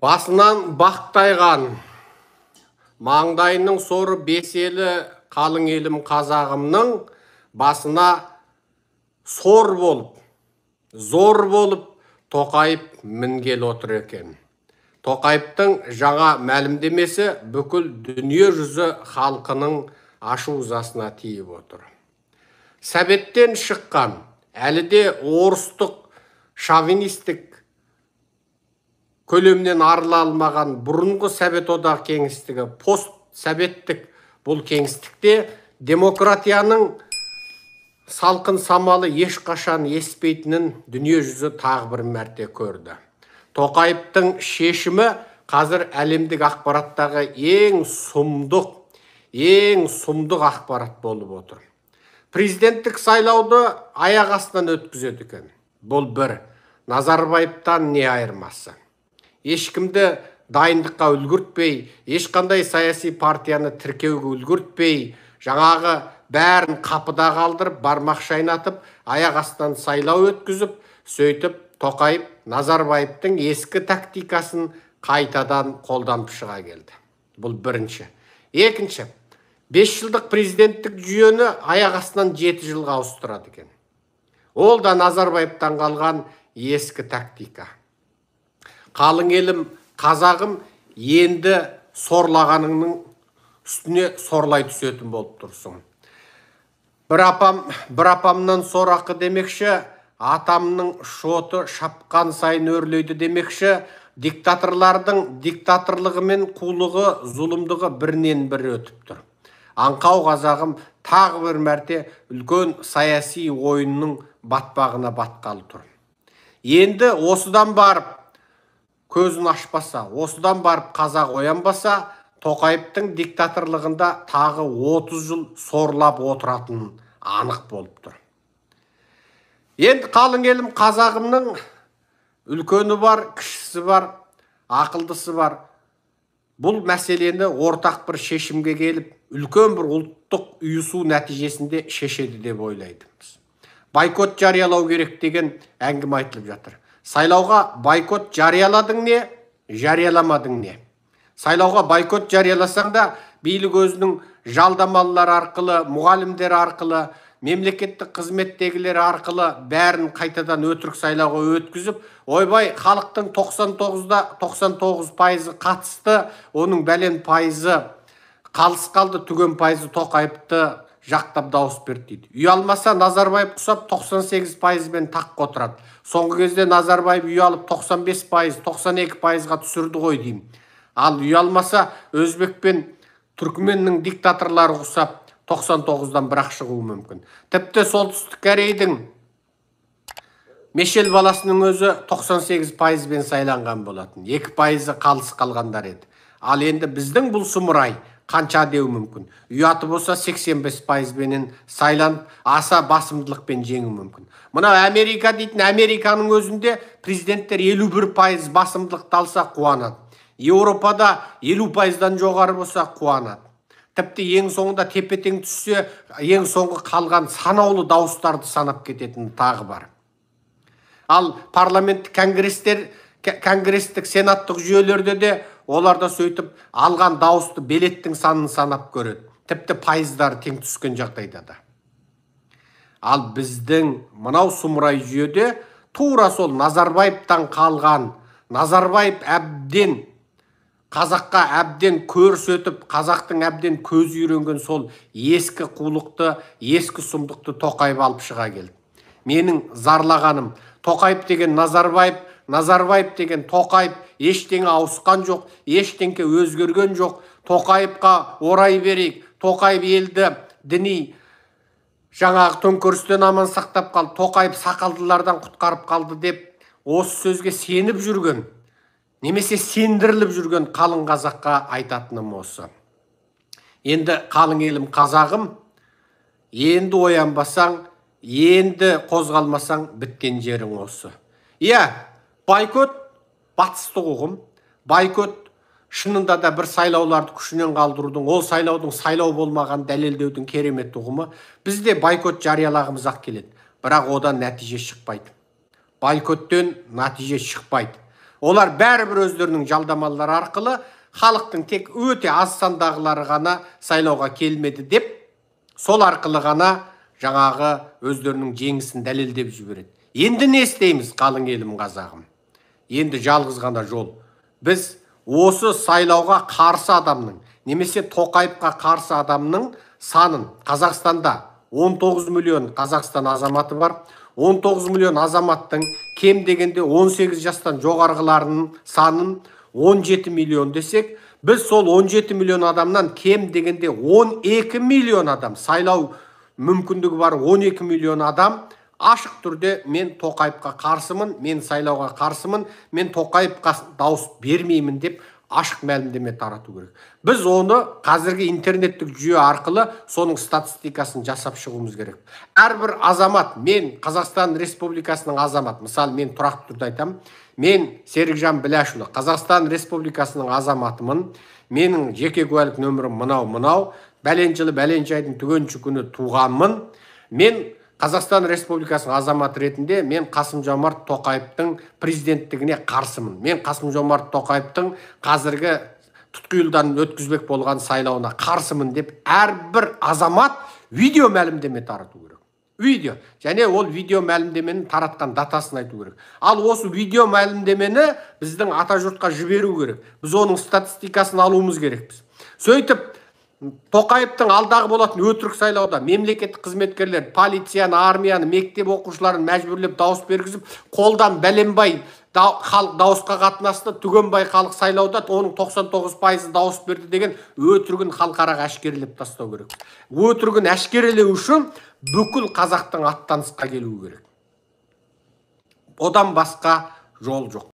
Басынан бақтайған, маңдайының соры беселі қалың елім қазағымның басына сор болып, зор болып Тоқайып мінгел отыр екен. Тоқайыптың жаңа мәлімдемесі бүкіл дүние жүзі халқының ашу ызасына тиіп отыр. Сәбеттен шыққан, әлі де орыстық, шовинистік көлемнен арыла алмаған бұрынғы Совет одақ кеңістігі, пост-советтік бұл кеңістікте демократияның салқын самалы ешқашан еспейтінін дүние жүзі тағы бір мәрте көрді. Тоқайыптың шешімі қазір әлемдік ақпараттағы ең сұмдық ақпарат болып отыр. Президенттік сайлауды аяқ астынан өткізеді екен. Бұл бір, Назарбаевтан не айырмасы. Ешкімді дайындыққа үлгіртпей, ешқандай саяси партияны тіркеуге үлгіртпей, жаңағы бәрін қапыда қалдырып, бармақ шайнатып, аяқ астынан сайлау өткізіп, сөйтіп Тоқайып Назарбаевтың ескі тактикасын қайтадан қолданып шыға келді. Бұл бірінші. Екінші, 5 жылдық президенттік жүйені аяқ астынан 7 жылға ауыстырады екен. Ол да Назарбаевтан қалған ескі тактика. Қалың елім, қазағым енді сорлағаныңның үстіне сорлай түсетін болып тұрсың. Бір апамнан сорақы демекші, атамның шоты шапқан сайын өрлейді демекші, диктаторлардың диктаторлығы мен қулығы, зұлымдығы бірінен бірі өтіп тұр. Аңқау қазағым тағы бір мәрте үлкен саяси ойынның батпағына батқалы тұр. Енді осыдан барып көзін ашпаса, осыдан барып қазақ оянбаса, Тоқайыптың диктаторлығында тағы 30 жыл сорлап отыратынын анық болып тұр. Енді қалың елім қазағымның үлкені бар, кішісі бар, ақылдысы бар. Бұл мәселені ортақ бір шешімге келіп, үлкен бір ұлттық үйісу нәтижесінде шешеді деп ойлаймыз. Бойкот жариялау керек деген әңгіме айтылып жатыр. Сайлауға бойкот жарияладың не, жарияламадың не? Сайлауға бойкот жарияласаң да, билік өзінің жалдамалылар арқылы, мұғалімдер арқылы, мемлекеттік қызметтегілер арқылы бәрін қайтадан өтірік сайлауға өткізіп, ойбай, халықтың 99% қатысты, оның бәлен пайызы қалыс қалды, түген пайызы Тоқайыпты жақтап дауыс берді дейді. Ұялмаса Назарбаев құсап 98%-бен таққа отырады. Соңғы кезде Назарбаев ұялып 95%, 92%-ға түсірді ғой деймін. Ал ұялмаса Өзбек пен Түркменнің диктаторлары құсап 99-дан бірақ шығуы мүмкін. Тіпті солтүстік Корейдің Мешел баласының өзі 98%-бен сайланған болатын. 2%-ы қалыс қалғандар еді. Ал енді біздің бұл сұмырай қанша деу мүмкін. Ұяты болса 85%-бенен сайланып, аса басымдылықпен жеңу мүмкін. Мына Америка дейтін Американың өзінде президенттер 51% басымдылықты алса қуанады. Еуропада 50%-дан жоғары болса қуанады. Тіпті ең соңында тепе-тең түссе, ең соңғы қалған санаулы дауыстарды санап кететін тағы бар. Ал парламенттік конгресстік сенаттық жүйелерде де оларда сөйтіп алған дауысты билеттің санын санап көреді. Тіпті пайыздары тең түскен жағдайда да. Ал біздің мынау сұмырай жүйеде тура сол Назарбаевтан қалған, Назарбаев әбден қазаққа әбден көрсетіп, қазақтың әбден көз үйренген сол ескі қулықты, ескі сұмдықты Тоқайып алып шыға келді. Менің зарлағаным, Тоқайып деген Назарбаев, Назарбаев деген Тоқайып, ештеңе ауысқан жоқ, ештеңе өзгерген жоқ. Тоқайыпқа орай берейік, Тоқайып елді діни жаңағы төңкерістен аман сақтап қалды, Тоқайып сақалдылардан құтқарып қалды деп осы сөзге сеніп жүрген, немесе сендіріліп жүрген қалың қазаққа айтатыным осы. Енді қалың елім қазағым, енді оянбасаң, енді қозғалмасаң біткен жерің осы. Иә, бойкот батыстық ұғым, бойкот шынында да бір сайлауларды күшінен қалдырудың, ол сайлаудың сайлау болмаған дәлелдеудің керемет ұғымы. Бізде бойкот жариялағымыз ақ келеді, бірақ одан нәтиже шықпайды. Бойкоттен нәтиже шықпайды. Олар бәрібір өздерінің жалдамалары арқылы халықтың тек өте аз сандағылары ғана сайлауға келмеді деп, сол арқылы ғана жаңағы өздерінің жеңісін дәлелдеп жібереді. Енді не істейміз, қалың елім қазағым? Енді жалғыз ғана жол. Біз осы сайлауға қарсы адамның, немесе Тоқаевқа қарсы адамның санын, Қазақстанда 19 миллион Қазақстан азаматы бар. 19 миллион азаматтың кем дегенде 18 жастан жоғарғыларының санын 17 миллион десек, біз сол 17 миллион адамнан кем дегенде 12 миллион адам, сайлау мүмкіндігі бар 12 миллион адам ашық түрде мен Тоқаевқа қарсымын, мен сайлауға қарсымын, мен Тоқаевқа дауыс бермеймін деп ашық мәлімдеме тарату керек. Біз оны қазіргі интернеттік жүйе арқылы соның статистикасын жасап шығуымыз керек. Әрбір азамат, мен Қазақстан Республикасының азамат, мысалы мен тұрақты түрде айтамын, мен Серікжан Біляшұлы Қазақстан Республикасының азаматымын, менің жеке куәлік нөмірім мынау, бәлен жылы бәлен айдың түгенші күні туғанмын. Мен Қазақстан Республикасының азаматы ретінде мен Қасым-Жомарт Тоқаевтың президенттігіне қарсымын. Мен Қасым-Жомарт Тоқаевтың қазіргі тұтқиылдан өткізбек болған сайлауына қарсымын деп әрбір азамат видео мәлімдеме тарату керек. Видео. Және ол видео мәлімдемені таратқан датасын айту керек. Ал осы видео мәлімдемені біздің атажұртқа жіберу керек. Біз оның статистикасын алуымыз керекпіз. Сөйтіп Тоқаевтың алдағы болатын өтірік сайлауда мемлекеттік қызметкерлер, полицияны, армияны, мектеп оқушыларын мәжбүрлеп дауыс бергізіп, қолдан бәленбай халық дауысқа қатынасты, түгенбай халық сайлауда оның 99% дауыс берді деген өтірігін халықараға әшкерелеп тастау керек. Өтірігін әшкерелеу үшін бүкіл қазақтың аттанысқа келуі керек. Одан басқа жол жоқ.